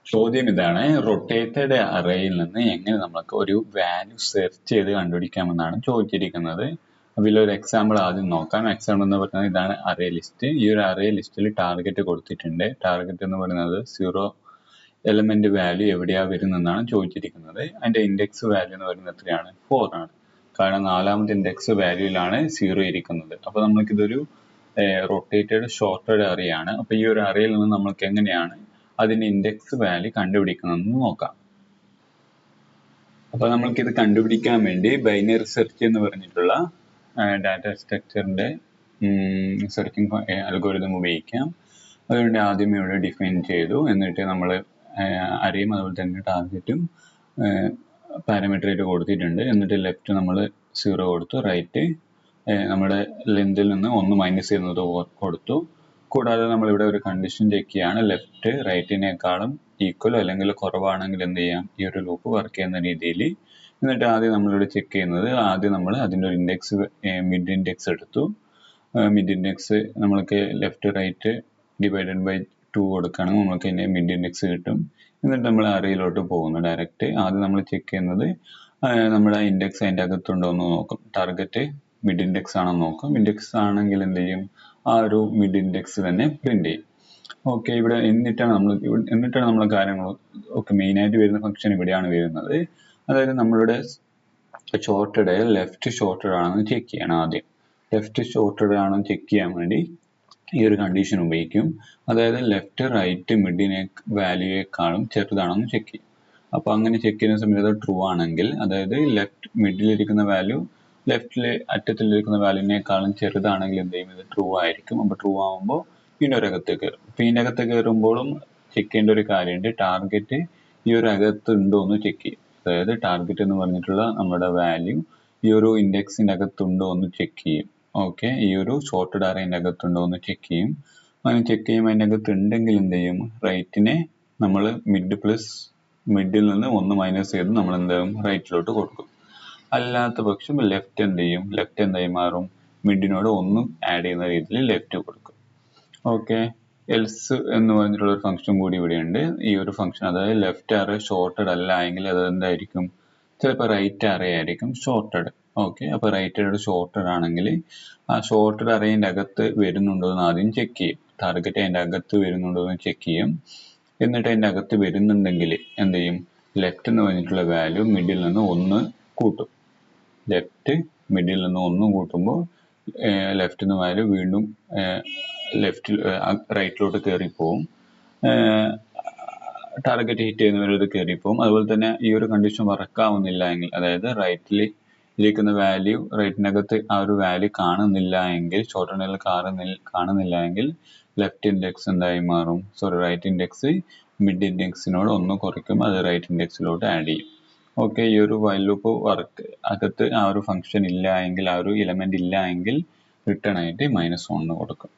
ചോദ്യം ഇതാണ്, റൊട്ടേറ്റഡ് അറേയിൽ നിന്ന് എങ്ങനെ നമുക്ക് ഒരു വാല്യൂ സെർച്ച് ചെയ്ത് കണ്ടുപിടിക്കാമെന്നാണ് ചോദിച്ചിരിക്കുന്നത്. അതിലൊരു എക്സാമ്പിൾ ആദ്യം നോക്കാം. എക്സാമ്പിൾ എന്ന് പറയുന്നത് ഇതാണ് അറേ ലിസ്റ്റ്. ഈ ഒരു അറേ ലിസ്റ്റിൽ ടാർഗറ്റ് കൊടുത്തിട്ടുണ്ട്. ടാർഗറ്റ് എന്ന് പറയുന്നത് 0 എലമെന്റ് വാല്യൂ എവിടെയാ വരുന്നതെന്നാണ് ചോദിച്ചിരിക്കുന്നത്. അതിന്റെ ഇൻഡെക്സ് വാല്യൂ എന്ന് പറയുന്നത് എത്രയാണ്? 4 ആണ്. കാരണം 4ാമത്തെ ഇൻഡെക്സ് വാല്യൂയിലാണ് 0 ഇരിക്കുന്നത്. അപ്പൊ നമുക്കിതൊരു റൊട്ടേറ്റഡ് ഷോർട്ടഡ് അറേ ആണ്. അപ്പൊ ഈ ഒരു അറേയിൽ നിന്ന് നമുക്ക് എങ്ങനെയാണ് അതിന്റെ ഇൻഡെക്സ് വാല്യൂ കണ്ടുപിടിക്കണമെന്ന് നോക്കാം. അപ്പൊ നമ്മൾക്ക് ഇത് കണ്ടുപിടിക്കാൻ വേണ്ടി ബൈനറി സെർച്ച് എന്ന് പറഞ്ഞിട്ടുള്ള ഡാറ്റ സ്ട്രക്ചറിന്റെ സെർച്ചിങ് അൽഗോരിതം ഉപയോഗിക്കാം. അതുകൊണ്ട് ആദ്യമേ ഇവിടെ ഡിഫൈൻ ചെയ്തു. എന്നിട്ട് നമ്മൾ അറേയും അതുപോലെ തന്നെ ടാർഗറ്റും പാരാമീറ്ററായിട്ട് കൊടുത്തിട്ടുണ്ട്. എന്നിട്ട് ലെഫ്റ്റ് നമ്മൾ 0 കൊടുത്തു, റൈറ്റ് നമ്മുടെ ലെന്തിൽ നിന്ന് 1 മൈനസ് ചെയ്യുന്നത് കൊടുത്തു. കൂടാതെ നമ്മൾ ഇവിടെ ഒരു കണ്ടീഷൻ ചെക്ക് ചെയ്യാണ്, ലെഫ്റ്റ് റൈറ്റിനേക്കാളും ഈക്വൽ അല്ലെങ്കിൽ കുറവാണെങ്കിൽ എന്ത് ചെയ്യാം, ഈ ഒരു ലൂപ്പ് വർക്ക് ചെയ്യുന്ന രീതിയിൽ. എന്നിട്ട് ആദ്യം നമ്മളിവിടെ ചെക്ക് ചെയ്യുന്നത്, ആദ്യം നമ്മൾ അതിൻ്റെ ഒരു ഇൻഡെക്സ് മിഡ് ഇൻഡെക്സ് എടുത്തു. മിഡ് ഇൻഡെക്സ് നമ്മൾക്ക് ലെഫ്റ്റ് റൈറ്റ് ഡിവൈഡഡ് ബൈ 2 കൊടുക്കുകയാണെങ്കിൽ നമുക്ക് അതിൻ്റെ മിഡ് ഇൻഡെക്സ് കിട്ടും. എന്നിട്ട് നമ്മൾ അറേയിലോട്ട് പോകുന്നു ഡയറക്റ്റ്. ആദ്യം നമ്മൾ ചെക്ക് ചെയ്യുന്നത് നമ്മുടെ ഇൻഡെക്സ് അതിൻ്റെ അകത്തുണ്ടോ എന്ന് നോക്കും. ടാർഗറ്റ് മിഡ് ഇൻഡെക്സ് ആണെന്ന് നോക്കും. ഇൻഡെക്സ് ആണെങ്കിൽ എന്ത് ചെയ്യും, ആ ഒരു മിഡ് ഇൻഡെക്സ് തന്നെ പ്രിന്റ് ചെയ്യും. ഓക്കെ, ഇവിടെ എന്നിട്ടാണ് നമ്മൾ കാര്യങ്ങൾ മെയിനായിട്ട് വരുന്ന ഫംഗ്ഷൻ ഇവിടെയാണ് വരുന്നത്. അതായത് നമ്മളുടെ ഷോർട്ടഡ് ലെഫ്റ്റ് ഷോർട്ടഡ് ആണെന്ന് ചെക്ക് ചെയ്യണം. ആദ്യം ലെഫ്റ്റ് ഷോർട്ടഡ് ആണെന്ന് ചെക്ക് ചെയ്യാൻ വേണ്ടി ഈ ഒരു കണ്ടീഷൻ ഉപയോഗിക്കും. അതായത് ലെഫ്റ്റ് റൈറ്റ് മിഡിനെ വാല്യൂയേക്കാളും ചെറുതാണെന്ന് ചെക്ക് ചെയ്യും. അപ്പൊ അങ്ങനെ ചെക്ക് ചെയ്യുന്ന സമയത്ത് ട്രൂ ആണെങ്കിൽ, അതായത് ലെഫ്റ്റ് മിഡിലിരിക്കുന്ന വാല്യൂ ലെഫ്റ്റിലെ അറ്റത്തിലിരിക്കുന്ന വാല്യൂവിനേക്കാളും ചെറുതാണെങ്കിൽ എന്ത് ചെയ്യും, ഇത് ട്രൂ ആയിരിക്കും. അപ്പൊ ട്രൂ ആകുമ്പോൾ ഇതിൻ്റെ ഒരു അകത്ത് കയറും. അപ്പൊ ഇതിൻ്റെ അകത്ത് കയറുമ്പോഴും ചെക്ക് ചെയ്യേണ്ട ഒരു കാര്യമുണ്ട്, ടാർഗറ്റ് ഈ ഒരു അകത്ത് ഉണ്ടോ എന്ന് ചെക്ക് ചെയ്യും. അതായത് ടാർഗറ്റ് എന്ന് പറഞ്ഞിട്ടുള്ള നമ്മുടെ വാല്യൂ ഈ ഒരു ഇൻഡെക്സിന്റെ അകത്തുണ്ടോ എന്ന് ചെക്ക് ചെയ്യും. ഓക്കെ, ഈ ഒരു ഷോർട്ടഡ് അറേന്റെ അകത്തുണ്ടോ എന്ന് ചെക്ക് ചെയ്യും. അങ്ങനെ ചെക്ക് ചെയ്യുമ്പോൾ അതിൻ്റെ അകത്ത് ഉണ്ടെങ്കിൽ എന്ത് ചെയ്യും, റൈറ്റിനെ നമ്മൾ മിഡിൽ നിന്ന് 1 മൈനസ് ചെയ്ത് നമ്മൾ എന്താകും, റൈറ്റിലോട്ട് കൊടുക്കും. അല്ലാത്ത പക്ഷം ലെഫ്റ്റ് എന്ത് ചെയ്യും, ലെഫ്റ്റ് എന്തായി മാറും, മിഡിനോട് 1 ആഡ് ചെയ്യുന്ന രീതിയിൽ ലെഫ്റ്റ് കൊടുക്കും. ഓക്കെ, എൽസ് എന്ന് പറഞ്ഞിട്ടുള്ള ഒരു ഫംഗ്ഷൻ കൂടി ഇവിടെയുണ്ട്. ഈ ഒരു ഫംഗ്ഷൻ, അതായത് ലെഫ്റ്റ് അറേ ഷോർട്ടഡ് അല്ല എങ്കിൽ അത് എന്തായിരിക്കും, ചിലപ്പോൾ റൈറ്റ് അറേ ആയിരിക്കും ഷോർട്ടഡ്. ഓക്കെ, അപ്പൊ റൈറ്റ് ഷോർട്ടഡ് ആണെങ്കിൽ ആ ഷോർട്ടഡ് അറേന്റെ അകത്ത് വരുന്നുണ്ടോ എന്ന് ആദ്യം ചെക്ക് ചെയ്യും. ടാർഗറ്റ് അതിന്റെ അകത്ത് വരുന്നുണ്ടോ എന്ന് ചെക്ക് ചെയ്യും. എന്നിട്ട് അതിന്റെ അകത്ത് വരുന്നുണ്ടെങ്കിൽ എന്ത് ചെയ്യും, ലെഫ്റ്റ് എന്ന് പറഞ്ഞിട്ടുള്ള വാല്യൂ മിഡിൽ നിന്ന് 1 കൂട്ടും. ലെഫ്റ്റ് മിഡിൽ നിന്ന് 1 കൂട്ടുമ്പോൾ ലെഫ്റ്റ് നിന്ന് വാല്യൂ വീണ്ടും റൈറ്റിലോട്ട് കയറിപ്പോവും. Target hit ചെയ്യുന്നവരത് കയറിപ്പോവും. അതുപോലെ തന്നെ ഈ ഒരു കണ്ടീഷൻ വർക്കാവുന്നില്ല എങ്കിൽ, അതായത് റൈറ്റിൽ ഇരിക്കുന്ന വാല്യൂ റൈറ്റിനകത്ത് ആ ഒരു വാല്യൂ കാണുന്നില്ല എങ്കിൽ, ഷോർട്ടഡിൽ കാണുന്നില്ല എങ്കിൽ ലെഫ്റ്റ് ഇൻഡെക്സ് എന്തായി മാറും, റൈറ്റ് ഇൻഡെക്സ് മിഡ് ഇൻഡെക്സിനോട് 1 കുറയ്ക്കും, അത് റൈറ്റ് ഇൻഡെക്സിലോട്ട് ആഡ് ചെയ്യും. ഓക്കെ, ഈ ഒരു വൈൽ ലൂപ്പ് വർക്ക് അകത്ത് ആ ഒരു ഫംഗ്ഷൻ ഇല്ല എങ്കിൽ, ആ ഒരു എലമെന്റ് ഇല്ല എങ്കിൽ റിട്ടേൺ ആയിട്ട് -1 കൊടുക്കും.